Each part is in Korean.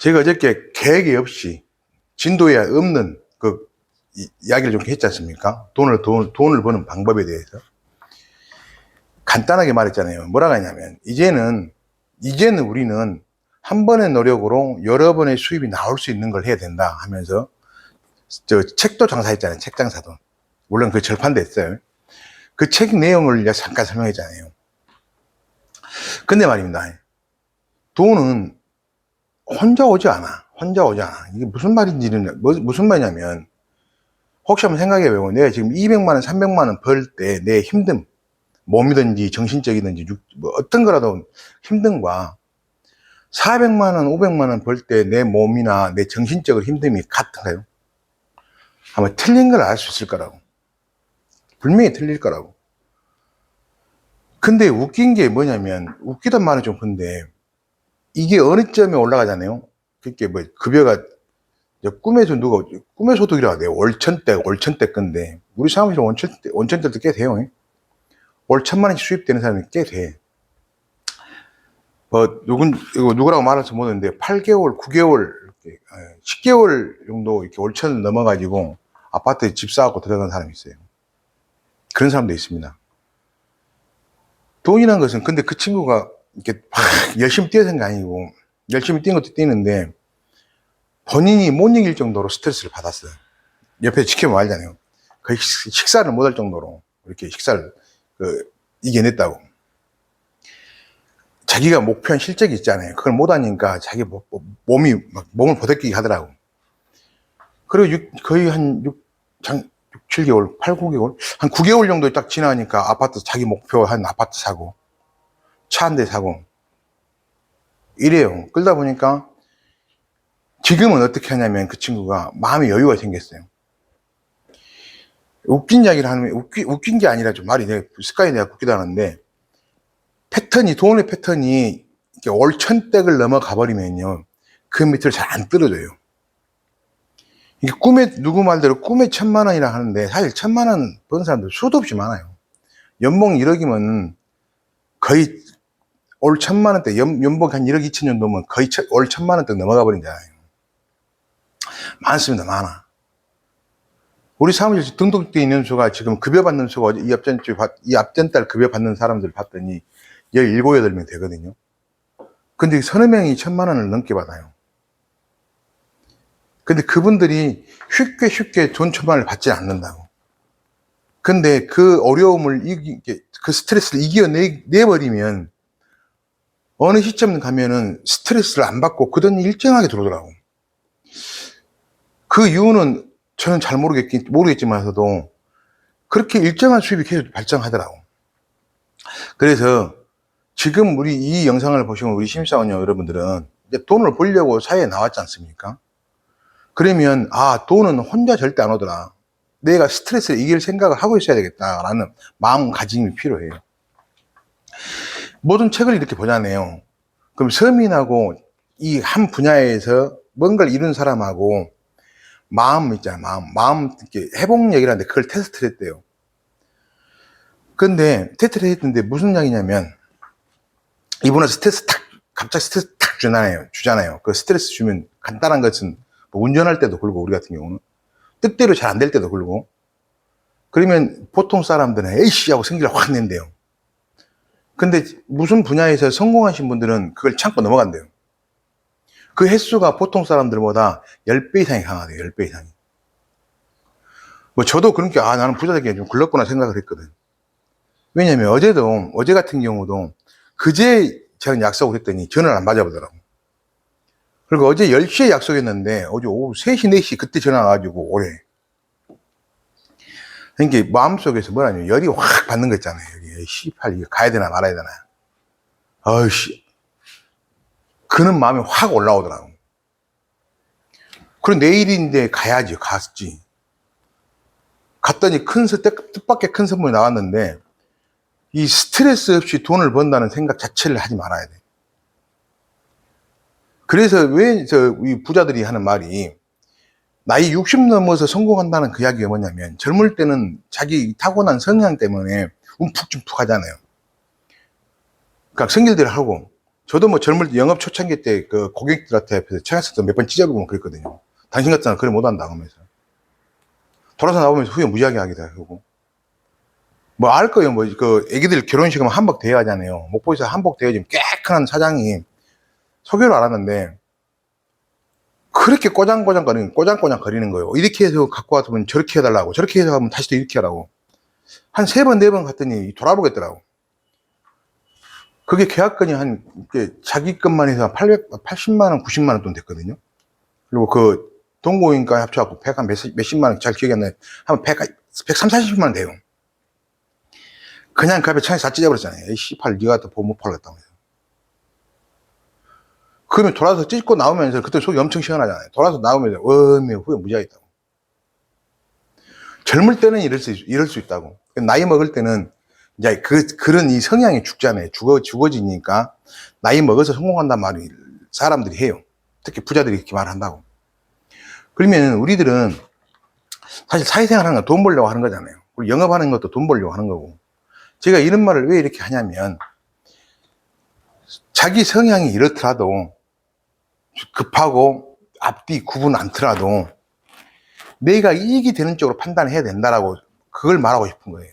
제가 어저께 계획이 없이 진도에 없는 그 이야기를 좀 했지 않습니까? 돈을 버는 방법에 대해서. 간단하게 말했잖아요. 뭐라고 하냐면, 이제는 우리는 한 번의 노력으로 여러 번의 수입이 나올 수 있는 걸 해야 된다 하면서, 저 책도 장사했잖아요. 책 장사도. 물론 그 절판도 했어요. 그 책 내용을 잠깐 설명했잖아요. 근데 말입니다. 돈은 혼자 오지 않아. 이게 무슨 말인지는, 무슨 말이냐면, 혹시 한번 생각해봐요. 내가 지금 200만 원, 300만 원 벌 때 내 힘듦, 몸이든지 정신적이든지 뭐 어떤 거라도 힘듦과 400만 원, 500만 원 벌 때 내 몸이나 내 정신적으로 힘듦이 같은가요? 아마 틀린 걸 알 수 있을 거라고. 분명히 틀릴 거라고. 근데 웃긴 게 뭐냐면, 웃기단 말은 좀 근데, 이게 어느 점에 올라가잖아요. 그게 뭐, 급여가, 꿈의 소득이라고 해요. 월천대 건데, 우리 사무실 원천대도 꽤 돼요. 월 1,000만 원씩 수입되는 사람이 꽤 돼. 누구라고 말할지 모르는데, 8개월, 9개월, 10개월 정도 이렇게 월천을 넘어가지고, 아파트에 집 사갖고 들어간 사람이 있어요. 그런 사람도 있습니다. 돈이라는 것은, 근데 그 친구가 이렇게 열심히 뛰어서 게 아니고, 열심히 뛴 것도 뛰는데, 본인이 못 이길 정도로 스트레스를 받았어요. 옆에서 지켜보면 알잖아요. 거의 식사를 못 할 정도로, 이렇게 식사를, 이겨냈다고. 자기가 목표한 실적이 있잖아요. 그걸 못 하니까 자기 몸을 보대끼게 하더라고. 그리고 거의 한 7개월, 8, 9개월? 한 9개월 정도 딱 지나니까 자기 목표 한 아파트 사고, 차 한 대 사고, 이래요. 그러다 보니까 지금은 어떻게 하냐면 그 친구가 마음의 여유가 생겼어요. 웃긴 이야기를 하면, 웃긴 게 아니라 좀 습관이 내가 웃기도 하는데, 돈의 패턴이 월 1,000댁을 넘어가 버리면요, 그 밑을 잘 안 떨어져요. 이게 누구 말대로 꿈에 1,000만 원이라 하는데, 사실 1,000만 원 버는 사람들 수도 없이 많아요. 연봉 1억이면 거의 올 1,000만 원대, 연봉 한 1억 2천 정도면 거의 올 1,000만 원대 넘어가 버린잖아요. 많습니다, 많아. 우리 사무실 등록돼 있는 수가 지금 급여 받는 수가 이 앞전 달 급여 받는 사람들 봤더니 17, 8명 되거든요. 근데 서너 명이 1,000만 원을 넘게 받아요. 근데 그분들이 쉽게 돈 1,000만 원을 받지 않는다고. 근데 그 어려움을 그 스트레스를 이겨내버리면 어느 시점 가면은 스트레스를 안 받고 그 돈이 일정하게 들어오더라고. 그 이유는 저는 잘 모르겠지만서도 그렇게 일정한 수입이 계속 발생하더라고. 그래서 지금 우리 이 영상을 보시면 우리 심사원 여러분들은 이제 돈을 벌려고 사회에 나왔지 않습니까? 그러면 돈은 혼자 절대 안 오더라. 내가 스트레스를 이길 생각을 하고 있어야 되겠다라는 마음가짐이 필요해요. 모든 책을 이렇게 보잖아요. 그럼 서민하고 이 한 분야에서 뭔가를 이룬 사람하고 마음 있잖아요. 마음 회복력이라는데 그걸 테스트를 했대요. 근데 테스트를 했는데 무슨 이야기냐면, 이분은 갑자기 스트레스 탁 주잖아요. 그 스트레스 주면 간단한 것은 뭐 운전할 때도 그러고, 우리 같은 경우는 뜻대로 잘 안 될 때도 그러고, 그러면 보통 사람들은 에이씨 하고 성질을 확 낸대요. 근데 무슨 분야에서 성공하신 분들은 그걸 참고 넘어간대요. 그 횟수가 보통 사람들보다 10배 이상이 강하대요. 10배 이상이. 뭐 저도 그렇게 나는 부자 되기 좀 글렀구나 생각을 했거든. 왜냐면 어제 같은 경우도 그제 저는 약속을 했더니 전화를 안 받아보더라고. 그리고 어제 10시에 약속했는데 어제 오후 3시, 4시 그때 전화 와가지고 오래. 그러니까 마음속에서 뭐라냐면 열이 확 받는 거 있잖아요. 이거 가야 되나 말아야 되나. 어이씨. 그런 마음이 확 올라오더라고. 그리고 내일인데 가야지, 갔지. 갔더니 뜻밖의 큰 선물이 나왔는데, 이 스트레스 없이 돈을 번다는 생각 자체를 하지 말아야 돼. 그래서 이 부자들이 하는 말이, 나이 60 넘어서 성공한다는 그 이야기가 뭐냐면, 젊을 때는 자기 타고난 성향 때문에 움푹춤푹 하잖아요. 그러니까 성질대로 하고, 저도 뭐 젊을 때 영업 초창기 때 그 고객들한테 앞에서 청약서도 몇 번 찢어보고 그랬거든요. 당신 같은 사람 그래 못한다 하면서. 돌아서 나오면서 후회 무지하게 하기도 하고. 뭐 알 거예요. 뭐 그 애기들 결혼식 하면 한복 대여 하잖아요. 목포에서 한복 대여 지금 깨끗한 사장이 소개를 알았는데 그렇게 꼬장꼬장 거리는 거예요. 이렇게 해서 갖고 왔으면 저렇게 해달라고, 저렇게 해서 하면 다시 또 이렇게 하라고. 한 3번, 4번 갔더니 돌아보겠더라고. 그게 계약건이 한, 자기 것만 해서 80만원, 90만원 돈 됐거든요. 그리고 그 동공인과 합쳐갖고 한 몇십만원, 잘 기억이 안 나요. 한 130, 140만원 돼요. 그냥 그 앞에 창에서 다 찢어버렸잖아요. 에이, 씨팔, 니가 또 보험 못 팔겠다고 해서. 그러면 돌아서 찢고 나오면서 그때 속이 엄청 시원하잖아요. 돌아서 나오면서 후회 무지하게 있다고. 젊을 때는 이럴 수 있다고. 나이 먹을 때는 이제 그런 이 성향이 죽잖아요. 죽어지니까 나이 먹어서 성공한단 말이 사람들이 해요. 특히 부자들이 이렇게 말한다고. 그러면 우리들은 사실 사회생활 하는 건 돈 벌려고 하는 거잖아요. 그리고 영업하는 것도 돈 벌려고 하는 거고. 제가 이런 말을 왜 이렇게 하냐면 자기 성향이 이렇더라도 급하고 앞뒤 구분 않더라도 내가 이익이 되는 쪽으로 판단해야 된다라고 그걸 말하고 싶은 거예요.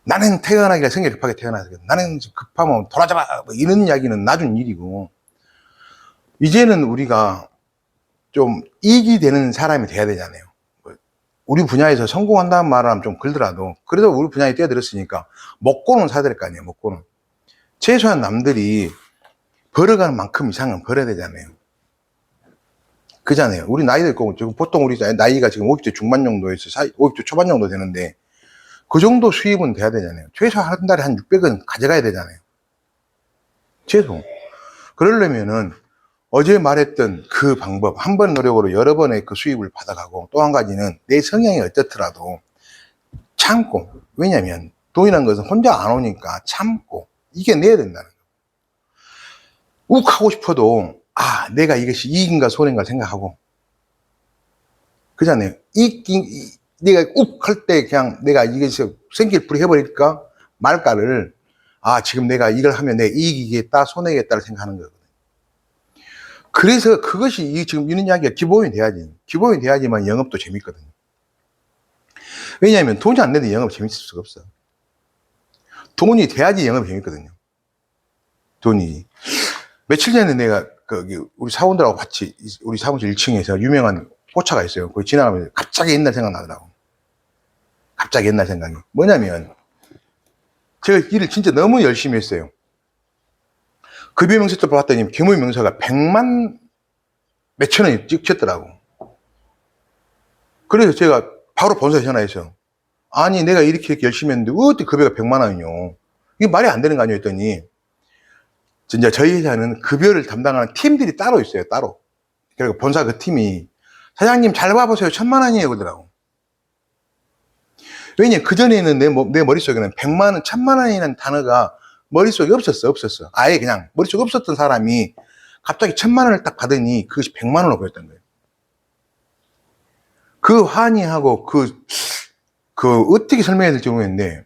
나는 태어나기가 성격이 급하게 태어나서 나는 급하면 돌아잡아 뭐 이런 이야기는 나중 일이고 이제는 우리가 좀 이익이 되는 사람이 돼야 되잖아요. 우리 분야에서 성공한다는 말을 하면 좀 그러더라도 그래도 우리 분야에 뛰어들었으니까 먹고는 사야 될 거 아니에요. 먹고는 최소한 남들이 벌어가는 만큼 이상은 벌어야 되잖아요. 그잖아요. 우리 나이도 있고 지금 보통 우리 나이가 지금 50대 중반 정도에서 50대 초반 정도 되는데 그 정도 수입은 돼야 되잖아요. 최소 한 달에 한 600은 가져가야 되잖아요. 최소. 그러려면은 어제 말했던 그 방법, 한 번 노력으로 여러 번의 그 수입을 받아가고 또 한 가지는 내 성향이 어떻더라도 참고, 왜냐면 돈이라는 것은 혼자 안 오니까 참고 이겨내야 된다는 거예요. 욱 하고 싶어도 내가 이것이 이익인가 손해인가 생각하고 그잖아요. 내가 욱 할 때 그냥 내가 이것이 생길풀이 해버릴까 말까를 지금 내가 이걸 하면 내 이익이겠다 손해겠다를 생각하는 거거든요. 그래서 그것이 지금 이런 이야기가 기본이 돼야지. 기본이 돼야지만 영업도 재밌거든요. 왜냐하면 돈이 안 내도 영업 재밌을 수가 없어. 돈이 돼야지 영업이 재밌거든요. 돈이. 며칠 전에 내가 우리 사원들하고 같이 우리 사무실 1층에서 유명한 포차가 있어요. 거기 지나가면서 갑자기 옛날 생각 나더라고. 갑자기 옛날 생각이. 뭐냐면 제가 일을 진짜 너무 열심히 했어요. 급여명세서 봤더니 겸업명세가 100만 몇천 원이 찍혔더라고. 그래서 제가 바로 본사에 전화해서 아니 내가 이렇게 열심히 했는데 어떻게 급여가 100만 원이요? 이게 말이 안 되는 거 아니에요? 했더니 진짜 저희 회사는 급여를 담당하는 팀들이 따로 있어요. 따로. 그리고 본사 그 팀이 사장님 잘 봐보세요. 1000만 원이에요. 그러더라고. 왜냐 그전에는 내 머릿속에는 100만 원, 1000만 원이라는 단어가 머릿속에 없었어. 아예 그냥 머릿속에 없었던 사람이 갑자기 1000만 원을 딱 받으니 그것이 100만 원으로 보였던 거예요. 그 환희하고 어떻게 설명해야 될지 모르겠는데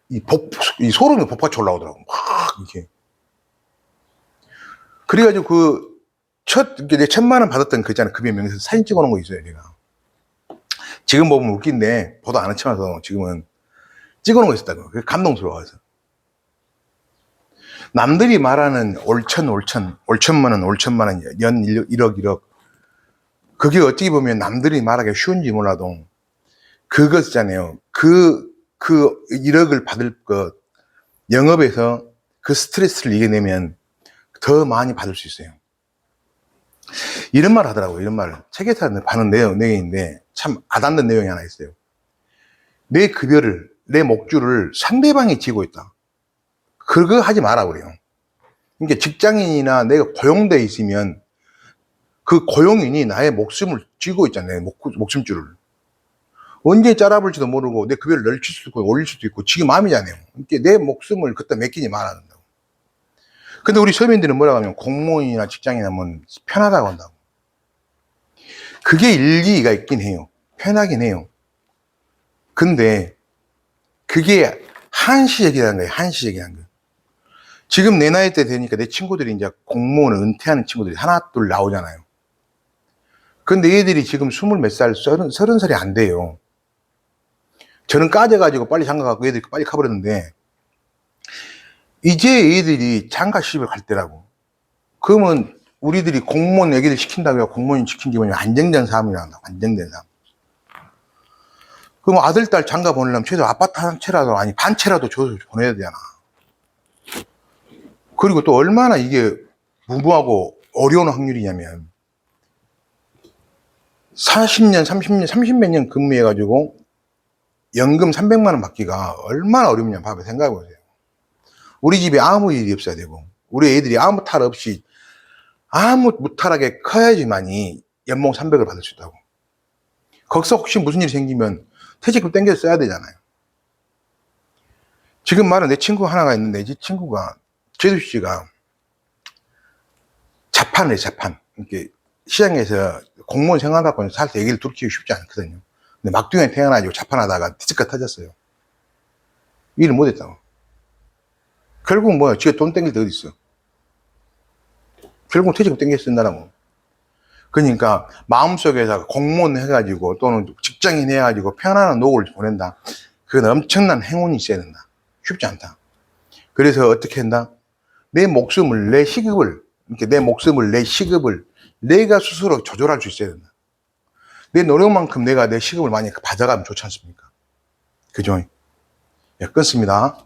이 소름이 복받쳐 올라오더라고. 막 이렇게. 그래가지고 내 1000만 원 받았던 그 있잖아요. 급여 명세서 사진 찍어 놓은 거 있어요. 내가. 지금 보면 웃긴데 보도 안 해쳐놔서 지금은 찍어 놓은 거 있었다고. 그래서 감동스러워서. 남들이 말하는 올천만 원, 연 1억. 그게 어떻게 보면 남들이 말하기 쉬운지 몰라도 그것 있잖아요. 그 1억을 받을 것, 영업에서 그 스트레스를 이겨내면 더 많이 받을 수 있어요. 이런 말 하더라고요. 이런 말. 책에서 하는 내용인데 참 와닿는 내용이 하나 있어요. 내 급여를, 내 목줄을 상대방이 쥐고 있다. 그거 하지 마라 그래요. 그러니까 직장인이나 내가 고용돼 있으면 그 고용인이 나의 목숨을 쥐고 있잖아요. 목숨줄을. 언제 짜라볼지도 모르고 내 급여를 넓힐 수도 있고 올릴 수도 있고 지금 마음이잖아요. 그러니까 내 목숨을 그때 맡기지 말아야 된다고. 근데 우리 서민들은 뭐라고 하면 공무원이나 직장인이면 편하다고 한다고. 그게 일리가 있긴 해요. 편하긴 해요. 근데 그게 한시적이라는 거예요. 한시적이라는 거. 지금 내 나이 때 되니까 내 친구들이 이제 공무원을 은퇴하는 친구들이 하나, 둘 나오잖아요. 근데 얘들이 지금 20몇 살, 30살이 안 돼요. 저는 까져가지고 빨리 장가가고 얘들이 빨리 가버렸는데, 이제 얘들이 장가 시집을 갈 때라고. 그러면 우리들이 공무원 얘기를 시킨다고요. 공무원 시킨 게 뭐냐. 안정된 삶이라 한다. 안정된 삶. 그럼 아들, 딸 장가 보내려면 최소 아파트 한 채라도, 아니, 반 채라도 줘서 보내야 되잖아. 그리고 또 얼마나 이게 무모하고 어려운 확률이냐면, 40년, 30년, 30몇 년 근무해가지고 연금 300만 원 받기가 얼마나 어렵냐. 봐봐, 생각해보세요. 우리 집에 아무 일이 없어야 되고, 우리 애들이 아무 탈 없이 아무 무탈하게 커야지만이 연봉 300을 받을 수 있다고. 거기서 혹시 무슨 일이 생기면 퇴직금 땡겨서 써야 되잖아요. 지금 말은 내 친구 하나가 있는데, 이 친구가, 제수 씨가 자판을 해, 자판. 이렇게 시장에서 공무원 생활하고 살 때 얘기를 들키기 쉽지 않거든요. 근데 막둥이에 태어나가지고 자판하다가 디스크가 터졌어요. 일을 못했다고. 결국 뭐야? 지가 돈 땡길 데 어디 있어? 결국 퇴직금 땡겨 쓴다라고. 그러니까 마음속에서 공무원 해가지고 또는 직장인 해가지고 편안한 노후를 보낸다. 그건 엄청난 행운이 있어야 된다. 쉽지 않다. 그래서 어떻게 한다? 내 목숨을, 내 시급을, 이렇게 내 목숨을, 내 시급을 내가 스스로 조절할 수 있어야 된다. 내 노력만큼 내가 내 시급을 많이 받아가면 좋지 않습니까? 그죠? 예, 끊습니다.